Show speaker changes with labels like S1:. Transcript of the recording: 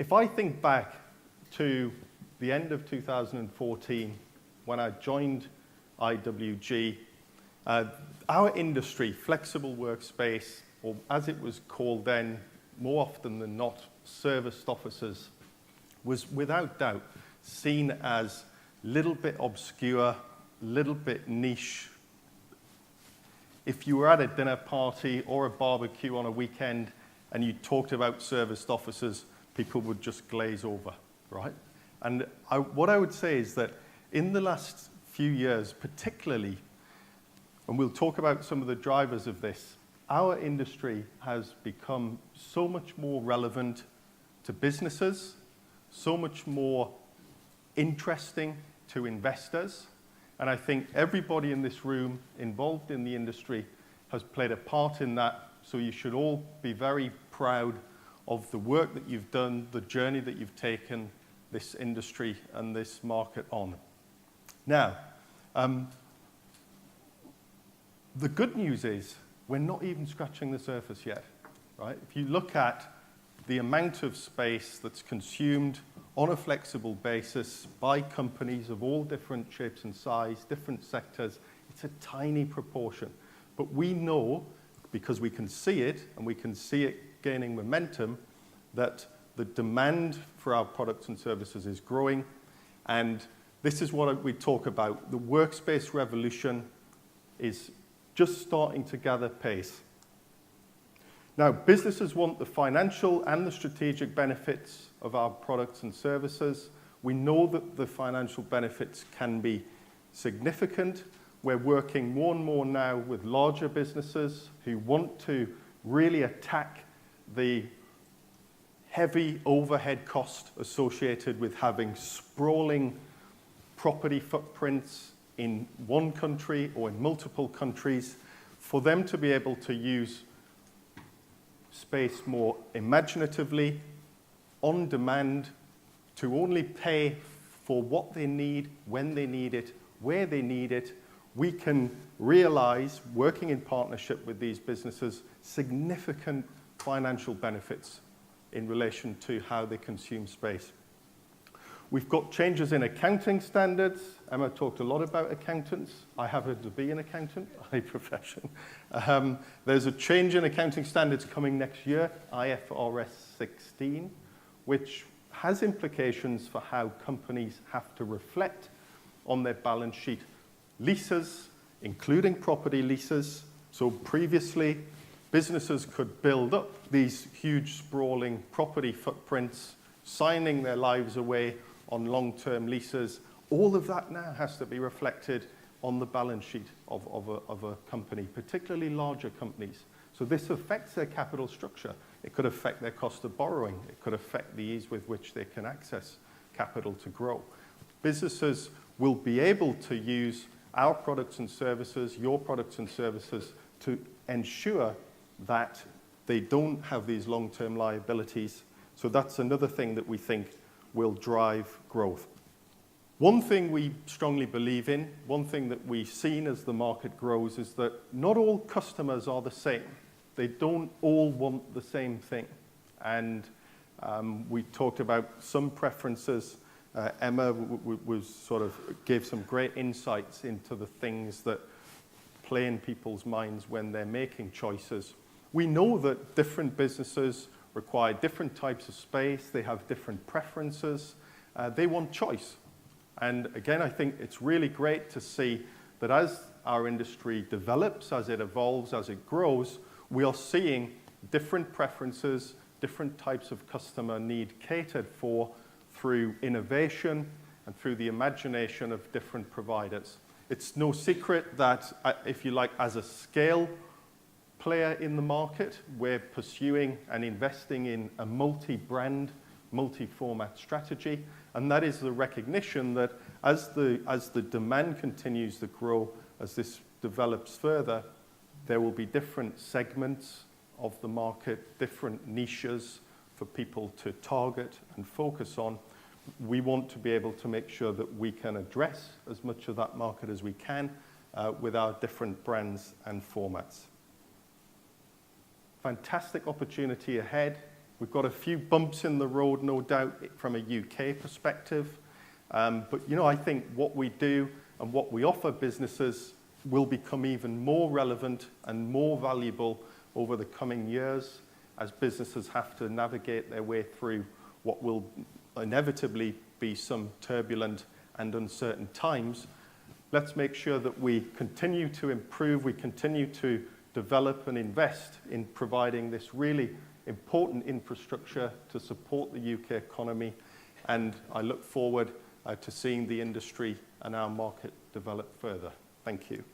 S1: If I think back to the end of 2014, when I joined IWG, our industry, flexible workspace, or as it was called then, more often than not, serviced offices, was without doubt seen as a little bit obscure, little bit niche. If you were at a dinner party or a barbecue on a weekend and you talked about serviced offices, people would just glaze over, right? And what I would say is that in the last few years, particularly, and we'll talk about some of the drivers of this, our industry has become so much more relevant to businesses, so much more interesting to investors. And I think everybody in this room involved in the industry has played a part in that. So you should all be very proud of the work that you've done, the journey that you've taken this industry and this market on. Now, the good news is we're not even scratching the surface yet, right? If you look at the amount of space that's consumed on a flexible basis by companies of all different shapes and size, different sectors, it's a tiny proportion. But we know, because we can see it, and we can see it gaining momentum, that the demand for our products and services is growing. And this is what we talk about. The workspace revolution is just starting to gather pace. Now, businesses want the financial and the strategic benefits of our products and services. We know that the financial benefits can be significant. We're working more and more now with larger businesses who want to really attack the heavy overhead cost associated with having sprawling property footprints in one country or in multiple countries, for them to be able to use space more imaginatively, on demand, to only pay for what they need, when they need it, where they need it. We can realize, working in partnership with these businesses, significant financial benefits in relation to how they consume space. We've got changes in accounting standards. Emma talked a lot about accountants. I happen to be an accountant by profession. There's a change in accounting standards coming next year, IFRS 16, which has implications for how companies have to reflect on their balance sheet leases, including property leases. So previously, businesses could build up these huge sprawling property footprints, signing their lives away on long-term leases. All of that now has to be reflected on the balance sheet of a company, particularly larger companies. So this affects their capital structure. It could affect their cost of borrowing. It could affect the ease with which they can access capital to grow. Businesses will be able to use our products and services, your products and services, to ensure that they don't have these long-term liabilities. So that's another thing that we think will drive growth. One thing we strongly believe in, one thing that we've seen as the market grows, is that not all customers are the same. They don't all want the same thing. And we talked about some preferences. Emma gave some great insights into the things that play in people's minds when they're making choices. We know that different businesses require different types of space. They have different preferences. They want choice. And again, I think it's really great to see that as our industry develops, as it evolves, as it grows, we are seeing different preferences, different types of customer need catered for through innovation and through the imagination of different providers. It's no secret that, if you like, as a scale player in the market, we're pursuing and investing in a multi-brand, multi-format strategy. And that is the recognition that as the demand continues to grow, as this develops further, there will be different segments of the market, different niches for people to target and focus on. We want to be able to make sure that we can address as much of that market as we can with our different brands and formats. Fantastic opportunity ahead. We've got a few bumps in the road, no doubt, from a UK perspective. But, you know, I think what we do and what we offer businesses will become even more relevant and more valuable over the coming years as businesses have to navigate their way through what will inevitably be some turbulent and uncertain times. Let's make sure that we continue to improve, we continue to develop and invest in providing this really important infrastructure to support the UK economy. And I look forward to seeing the industry and our market develop further. Thank you.